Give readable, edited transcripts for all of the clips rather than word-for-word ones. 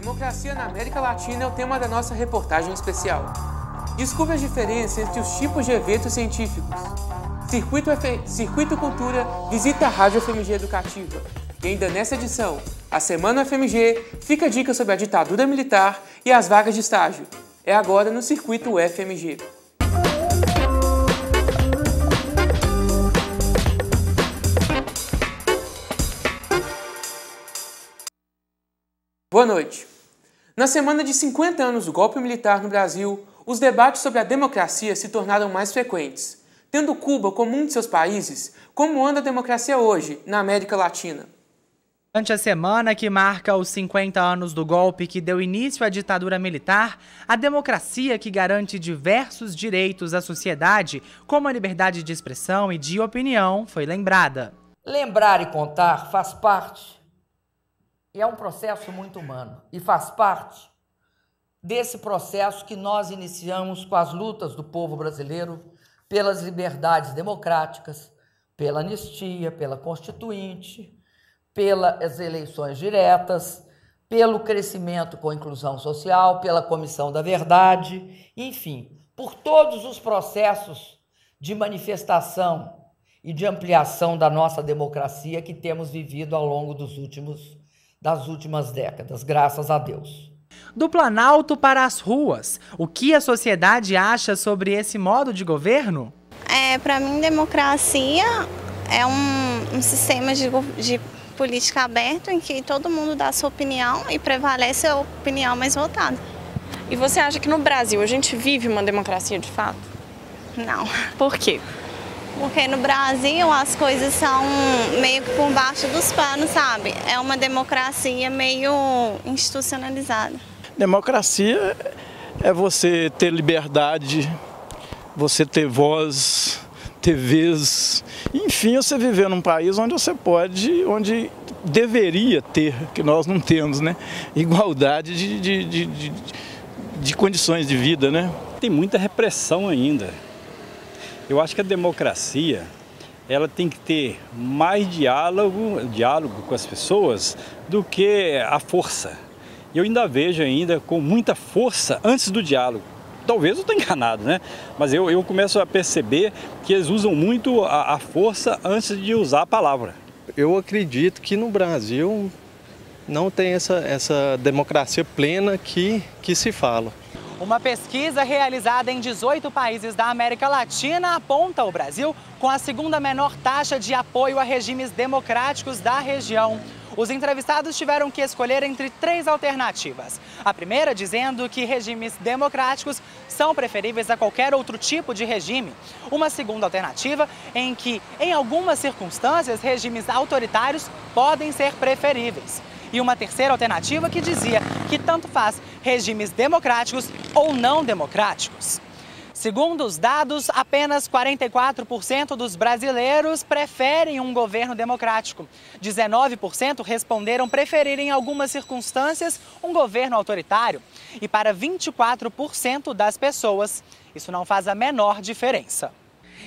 Democracia na América Latina é o tema da nossa reportagem especial. Descubra as diferenças entre os tipos de eventos científicos. Circuito Cultura visita a Rádio FMG Educativa. E ainda nessa edição, a Semana FMG fica a dica sobre a ditadura militar e as vagas de estágio. É agora no Circuito FMG. Boa noite. Na semana de 50 anos do golpe militar no Brasil, os debates sobre a democracia se tornaram mais frequentes. Tendo Cuba como um de seus países, como anda a democracia hoje na América Latina? Durante a semana que marca os 50 anos do golpe que deu início à ditadura militar, a democracia que garante diversos direitos à sociedade, como a liberdade de expressão e de opinião, foi lembrada. Lembrar e contar faz parte. É um processo muito humano e faz parte desse processo que nós iniciamos com as lutas do povo brasileiro pelas liberdades democráticas, pela anistia, pela Constituinte, pelas eleições diretas, pelo crescimento com inclusão social, pela Comissão da Verdade, enfim, por todos os processos de manifestação e de ampliação da nossa democracia que temos vivido ao longo das últimas décadas, graças a Deus. Do Planalto para as ruas, o que a sociedade acha sobre esse modo de governo? Para mim, democracia é um sistema de política aberto em que todo mundo dá a sua opinião e prevalece a opinião mais votada. E você acha que no Brasil a gente vive uma democracia de fato? Não. Por quê? Porque no Brasil as coisas são meio que por baixo dos panos, sabe? É uma democracia meio institucionalizada. Democracia é você ter liberdade, você ter voz, ter vez, enfim, você viver num país onde você pode, onde deveria ter, que nós não temos, né? Igualdade de condições de vida, né? Tem muita repressão ainda. Eu acho que a democracia, ela tem que ter mais diálogo com as pessoas do que a força. Eu ainda vejo com muita força antes do diálogo. Talvez eu estou enganado, né? Mas eu começo a perceber que eles usam muito a força antes de usar a palavra. Eu acredito que no Brasil não tem essa democracia plena que se fala. Uma pesquisa realizada em 18 países da América Latina aponta o Brasil com a segunda menor taxa de apoio a regimes democráticos da região. Os entrevistados tiveram que escolher entre 3 alternativas. A primeira dizendo que regimes democráticos são preferíveis a qualquer outro tipo de regime. Uma segunda alternativa em que, em algumas circunstâncias, regimes autoritários podem ser preferíveis. E uma terceira alternativa que dizia que tanto faz regimes democráticos ou não democráticos. Segundo os dados, apenas 44% dos brasileiros preferem um governo democrático. 19% responderam preferir em algumas circunstâncias um governo autoritário. E para 24% das pessoas, isso não faz a menor diferença.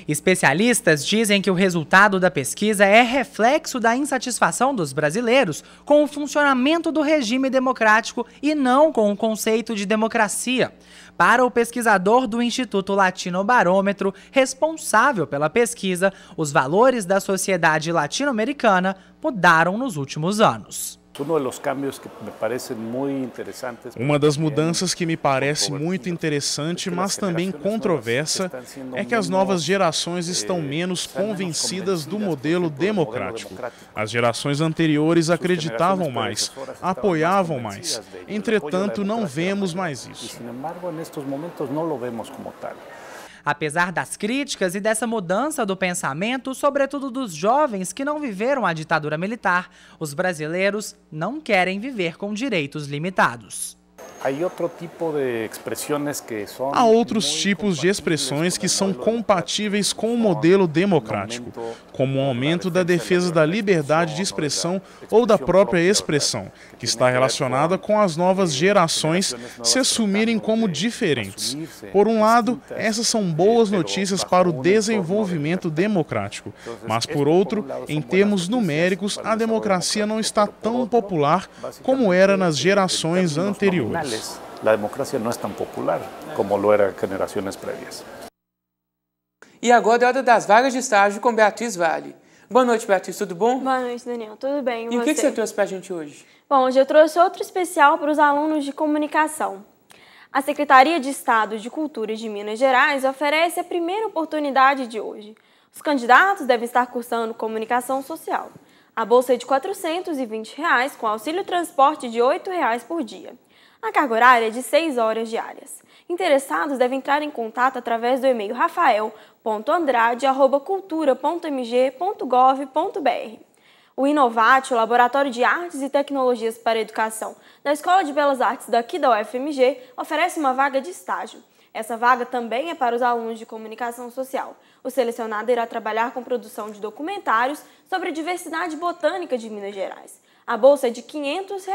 Especialistas dizem que o resultado da pesquisa é reflexo da insatisfação dos brasileiros com o funcionamento do regime democrático e não com o conceito de democracia. Para o pesquisador do Instituto Latinobarômetro, responsável pela pesquisa, os valores da sociedade latino-americana mudaram nos últimos anos. Uma das mudanças que me parece muito interessante, mas também controversa, é que as novas gerações estão menos convencidas do modelo democrático. As gerações anteriores acreditavam mais, apoiavam mais. Entretanto, não vemos mais isso. Apesar das críticas e dessa mudança do pensamento, sobretudo dos jovens que não viveram a ditadura militar, os brasileiros não querem viver com direitos limitados. Há outros tipos de expressões que são compatíveis com o modelo democrático, como o aumento da defesa da liberdade de expressão ou da própria expressão, que está relacionada com as novas gerações se assumirem como diferentes. Por um lado, essas são boas notícias para o desenvolvimento democrático, mas por outro, em termos numéricos, a democracia não está tão popular como era nas gerações anteriores. A democracia não é tão popular como lo era gerações prévias. E agora é hora das vagas de estágio com Beatriz Vale. Boa noite, Beatriz, tudo bom? Boa noite, Daniel, tudo bem? E o que você trouxe para a gente hoje? Bom, hoje eu trouxe outro especial para os alunos de comunicação. A Secretaria de Estado de Cultura de Minas Gerais oferece a primeira oportunidade de hoje. Os candidatos devem estar cursando comunicação social. A bolsa é de R$ 420, com auxílio transporte de R$ 8 por dia. A carga horária é de 6 horas diárias. Interessados devem entrar em contato através do e-mail rafael.andrade@cultura.mg.gov.br. O Inovate, o Laboratório de Artes e Tecnologias para a Educação da Escola de Belas Artes daqui da UFMG, oferece uma vaga de estágio. Essa vaga também é para os alunos de comunicação social. O selecionado irá trabalhar com produção de documentários sobre a diversidade botânica de Minas Gerais. A bolsa é de R$ 500.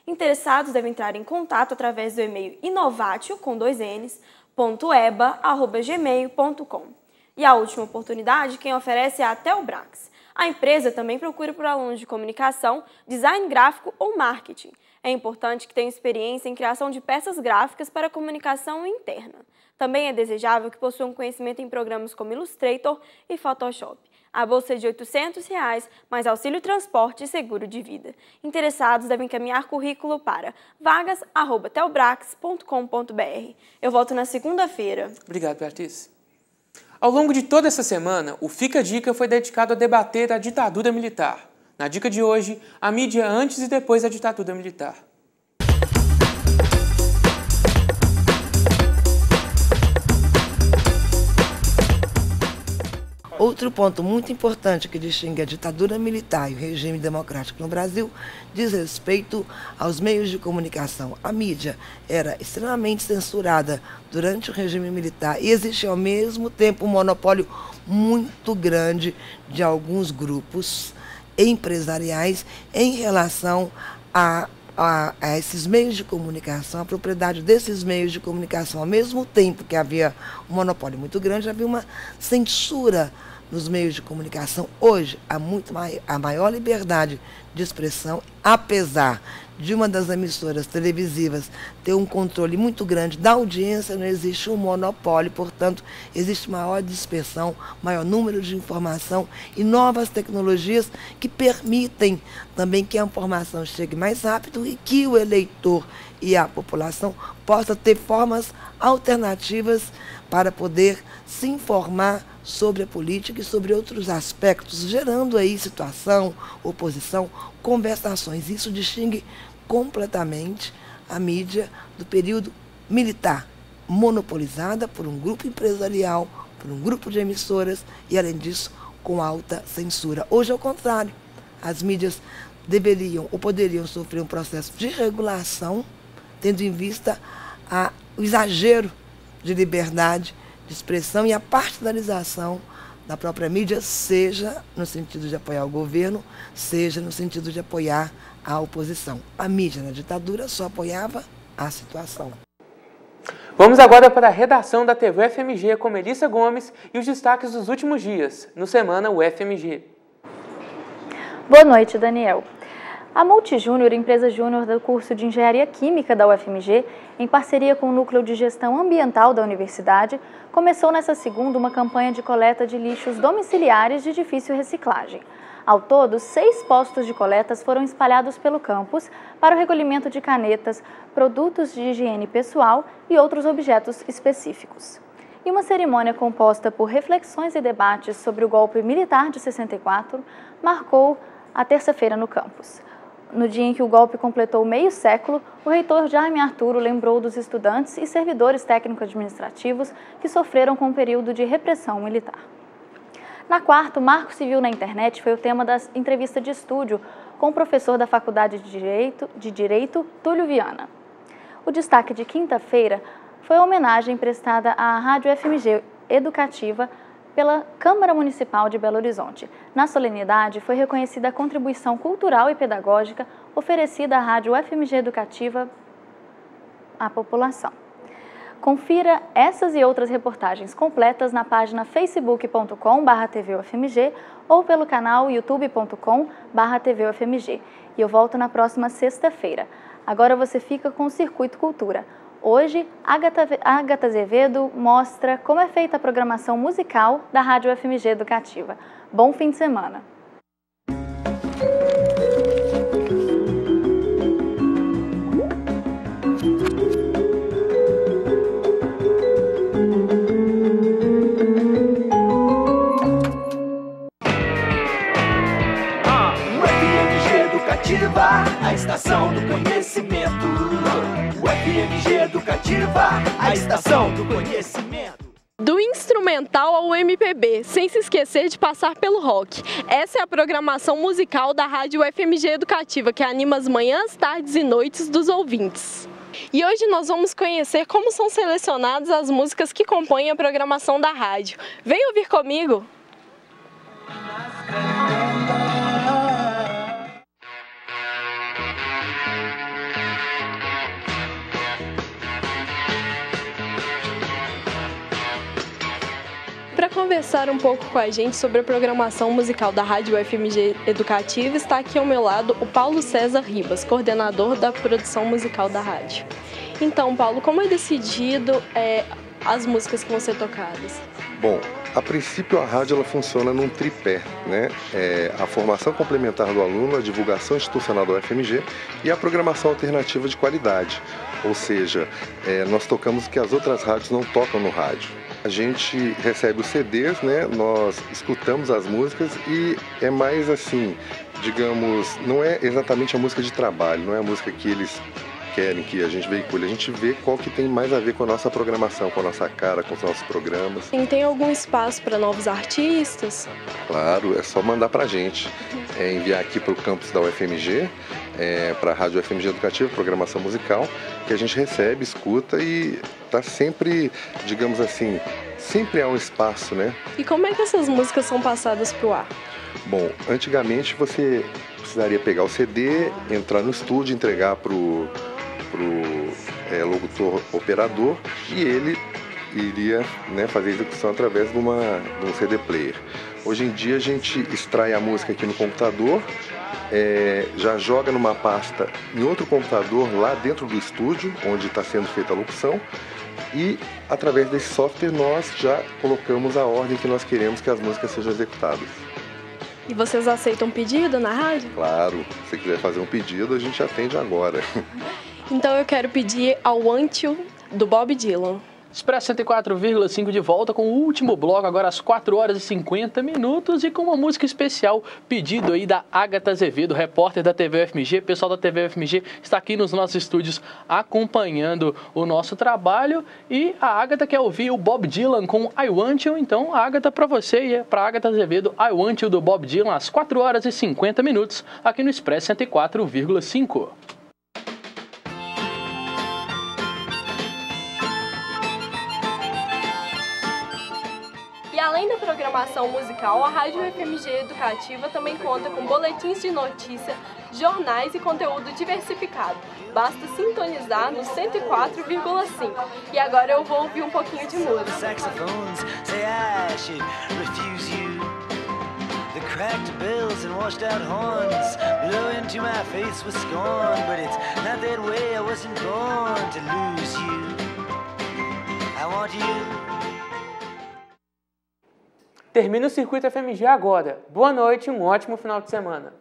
Interessados devem entrar em contato através do e-mail inovatio.eba@gmail.com. E a última oportunidade, quem oferece é a Telbrax. A empresa também procura por alunos de comunicação, design gráfico ou marketing. É importante que tenham experiência em criação de peças gráficas para comunicação interna. Também é desejável que possuam conhecimento em programas como Illustrator e Photoshop. A bolsa é de R$ 800, mais auxílio transporte e seguro de vida. Interessados devem encaminhar currículo para vagas@telbrax.com.br. Eu volto na segunda-feira. Obrigado, Beatriz. Ao longo de toda essa semana, o Fica a Dica foi dedicado a debater a ditadura militar. Na dica de hoje, a mídia antes e depois da ditadura militar. Outro ponto muito importante que distingue a ditadura militar e o regime democrático no Brasil diz respeito aos meios de comunicação. A mídia era extremamente censurada durante o regime militar e existia ao mesmo tempo um monopólio muito grande de alguns grupos empresariais em relação a esses meios de comunicação, a propriedade desses meios de comunicação. Ao mesmo tempo que havia um monopólio muito grande, havia uma censura nos meios de comunicação. Hoje, há a maior liberdade de expressão, apesar de uma das emissoras televisivas ter um controle muito grande da audiência, não existe um monopólio, portanto, existe maior dispersão, maior número de informação e novas tecnologias que permitem também que a informação chegue mais rápido e que o eleitor e a população possa ter formas alternativas para poder se informar sobre a política e sobre outros aspectos, gerando aí situação, oposição, conversações. Isso distingue completamente a mídia do período militar, monopolizada por um grupo empresarial, por um grupo de emissoras e, além disso, com alta censura. Hoje, ao contrário, as mídias deveriam ou poderiam sofrer um processo de regulação, tendo em vista o exagero de liberdade de expressão e a partidarização da própria mídia, seja no sentido de apoiar o governo, seja no sentido de apoiar a oposição. A mídia na ditadura só apoiava a situação. Vamos agora para a redação da TV UFMG com Melissa Gomes e os destaques dos últimos dias, no Semana UFMG. Boa noite, Daniel. A Multijúnior, empresa júnior do curso de Engenharia Química da UFMG, em parceria com o Núcleo de Gestão Ambiental da Universidade, começou nesta segunda uma campanha de coleta de lixos domiciliares de difícil reciclagem. Ao todo, 6 postos de coletas foram espalhados pelo campus para o recolhimento de canetas, produtos de higiene pessoal e outros objetos específicos. E uma cerimônia composta por reflexões e debates sobre o golpe militar de 64 marcou a terça-feira no campus. No dia em que o golpe completou meio século, o reitor Jaime Arturo lembrou dos estudantes e servidores técnico-administrativos que sofreram com o período de repressão militar. Na quarta, o Marco Civil na Internet foi o tema da entrevista de estúdio com o professor da Faculdade de Direito, Túlio Viana. O destaque de quinta-feira foi a homenagem prestada à Rádio FMG Educativa pela Câmara Municipal de Belo Horizonte. Na solenidade, foi reconhecida a contribuição cultural e pedagógica oferecida à Rádio FMG Educativa à população. Confira essas e outras reportagens completas na página facebook.com/tvufmg ou pelo canal youtube.com/tvufmg. E eu volto na próxima sexta-feira. Agora você fica com o Circuito Cultura. Hoje, Agatha Azevedo mostra como é feita a programação musical da Rádio FMG Educativa. Bom fim de semana! A estação do conhecimento. O FMG Educativa, a estação do conhecimento. Do instrumental ao MPB, sem se esquecer de passar pelo rock. Essa é a programação musical da Rádio FMG Educativa, que anima as manhãs, tardes e noites dos ouvintes. E hoje nós vamos conhecer como são selecionadas as músicas que compõem a programação da rádio. Vem ouvir comigo! Para conversar um pouco com a gente sobre a programação musical da Rádio FMG Educativa, está aqui ao meu lado o Paulo César Ribas, coordenador da produção musical da rádio. Então, Paulo, como é decidido as músicas que vão ser tocadas? Bom, a princípio a rádio ela funciona num tripé, né? A formação complementar do aluno, a divulgação institucional da UFMG e a programação alternativa de qualidade. Ou seja, nós tocamos o que as outras rádios não tocam no rádio. A gente recebe os CDs, né? Nós escutamos as músicas e é mais assim, digamos, não é exatamente a música de trabalho, não é a música que eles querem que a gente veicule, a gente vê qual que tem mais a ver com a nossa programação, com a nossa cara, com os nossos programas. E tem algum espaço para novos artistas? Claro, é só mandar pra gente, enviar aqui para o campus da UFMG, para a Rádio UFMG Educativa, programação musical, que a gente recebe, escuta e tá sempre, digamos assim, sempre há um espaço, né? E como é que essas músicas são passadas pro ar? Bom, antigamente você precisaria pegar o CD, entrar no estúdio, entregar pro locutor operador e ele iria, né, fazer a execução através de um CD player. Hoje em dia a gente extrai a música aqui no computador, já joga numa pasta em outro computador lá dentro do estúdio, onde está sendo feita a locução, e através desse software nós já colocamos a ordem que nós queremos que as músicas sejam executadas. E vocês aceitam pedido na rádio? Claro, se você quiser fazer um pedido, a gente atende agora. Então eu quero pedir I Want You, do Bob Dylan. Expresso 104,5 de volta com o último bloco, agora às 4 horas e 50 minutos e com uma música especial, pedido aí da Agatha Azevedo, repórter da TV UFMG. O pessoal da TV UFMG está aqui nos nossos estúdios acompanhando o nosso trabalho e a Agatha quer ouvir o Bob Dylan com I Want You. Então, a Agatha, para você e para a Agatha Azevedo, I Want You do Bob Dylan às 4 horas e 50 minutos aqui no Expresso 104,5. Além da programação musical, a Rádio FMG Educativa também conta com boletins de notícia, jornais e conteúdo diversificado. Basta sintonizar no 104,5. E agora eu vou ouvir um pouquinho de música. Termina o Circuito FMG agora. Boa noite e um ótimo final de semana.